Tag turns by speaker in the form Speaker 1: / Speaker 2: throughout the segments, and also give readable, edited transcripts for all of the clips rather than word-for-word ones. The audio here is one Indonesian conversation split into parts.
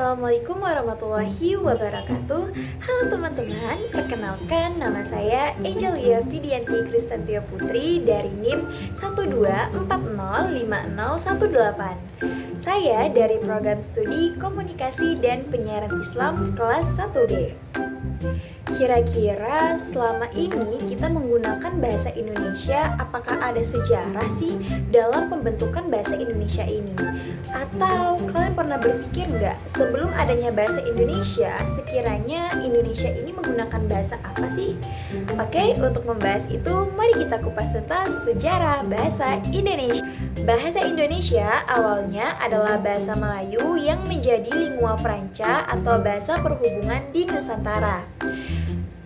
Speaker 1: Assalamualaikum warahmatullahi wabarakatuh. Halo teman-teman, perkenalkan nama saya Angelia Vidianti Kristantia Putri dari NIM 124050118. Saya dari program studi Komunikasi dan Penyiaran Islam kelas 1D. Kira-kira selama ini kita menggunakan bahasa Indonesia, apakah ada sejarah sih dalam pembentukan bahasa Indonesia ini? Atau kalian pernah berpikir nggak, sebelum adanya bahasa Indonesia, sekiranya Indonesia ini menggunakan bahasa apa sih? Oke, untuk membahas itu, mari kita kupas tuntas sejarah bahasa Indonesia. Bahasa Indonesia awalnya adalah bahasa Melayu yang menjadi lingua franca atau bahasa perhubungan di Nusantara.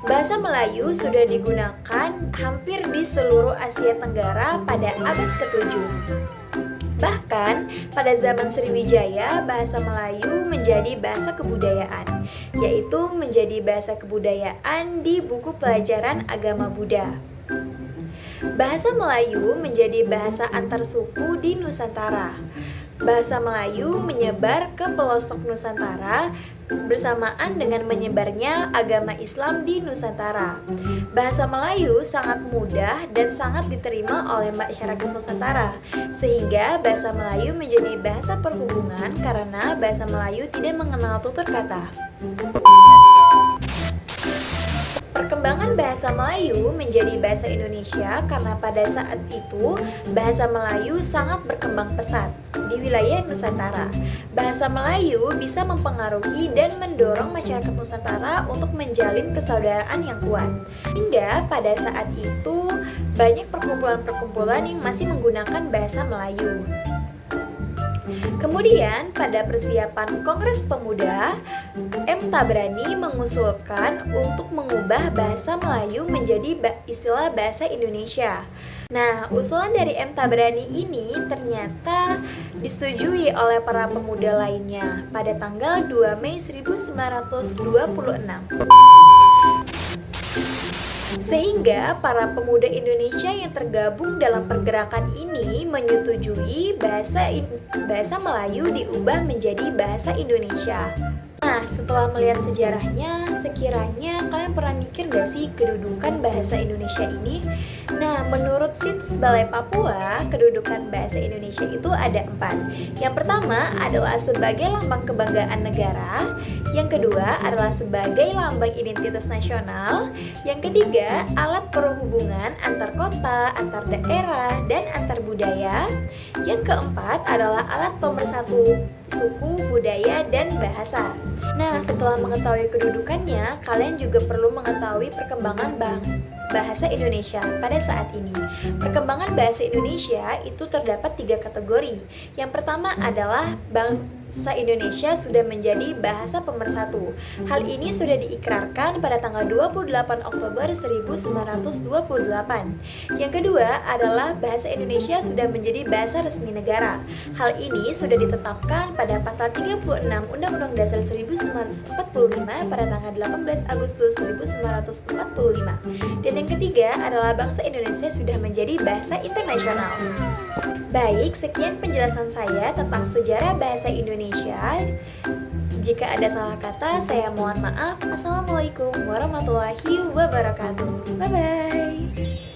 Speaker 1: Bahasa Melayu sudah digunakan hampir di seluruh Asia Tenggara pada abad ke-7. Bahkan pada zaman Sriwijaya, bahasa Melayu menjadi bahasa kebudayaan, yaitu menjadi bahasa kebudayaan di buku pelajaran agama Buddha. Bahasa Melayu menjadi bahasa antar suku di Nusantara. Bahasa Melayu menyebar ke pelosok Nusantara bersamaan dengan menyebarnya agama Islam di Nusantara. Bahasa Melayu sangat mudah dan sangat diterima oleh masyarakat Nusantara, sehingga bahasa Melayu menjadi bahasa perhubungan karena bahasa Melayu tidak mengenal tutur kata. Perkembangan bahasa Melayu menjadi bahasa Indonesia karena pada saat itu bahasa Melayu sangat berkembang pesat di wilayah Nusantara. Bahasa Melayu bisa mempengaruhi dan mendorong masyarakat Nusantara untuk menjalin persaudaraan yang kuat. Hingga pada saat itu banyak perkumpulan-perkumpulan yang masih menggunakan bahasa Melayu. Kemudian pada persiapan Kongres Pemuda, M. Tabrani mengusulkan untuk mengubah bahasa Melayu menjadi istilah bahasa Indonesia. Nah, usulan dari M. Tabrani ini ternyata disetujui oleh para pemuda lainnya pada tanggal 2 Mei 1926. Sehingga para pemuda Indonesia yang tergabung dalam pergerakan ini menyetujui bahasa Melayu diubah menjadi bahasa Indonesia. Nah, setelah melihat sejarahnya, sekiranya kalian pernah mikir gak sih kedudukan bahasa Indonesia ini? Nah, menurut situs Balai Papua, kedudukan bahasa Indonesia itu ada 4. Yang pertama adalah sebagai lambang kebanggaan negara. Yang kedua adalah sebagai lambang identitas nasional. Yang ketiga, alat perhubungan antar kota, antar daerah, dan antar budaya. Yang keempat adalah alat pemersatu suku, budaya, dan bahasa. Nah, setelah mengetahui kedudukannya, kalian juga perlu mengetahui perkembangan bahasa Indonesia pada saat ini. Perkembangan bahasa Indonesia itu terdapat 3 kategori. Yang pertama adalah bahasa Indonesia sudah menjadi bahasa pemersatu. Hal ini sudah diikrarkan pada tanggal 28 Oktober 1928. Yang kedua adalah bahasa Indonesia sudah menjadi bahasa resmi negara. Hal ini sudah ditetapkan pada pasal 36 Undang-Undang Dasar 1945 pada tanggal 18 Agustus 1945. Dan yang ketiga adalah bangsa Indonesia sudah menjadi bahasa internasional. Baik, sekian penjelasan saya tentang sejarah bahasa Indonesia. Jika ada salah kata, saya mohon maaf. Assalamualaikum warahmatullahi wabarakatuh. Bye-bye.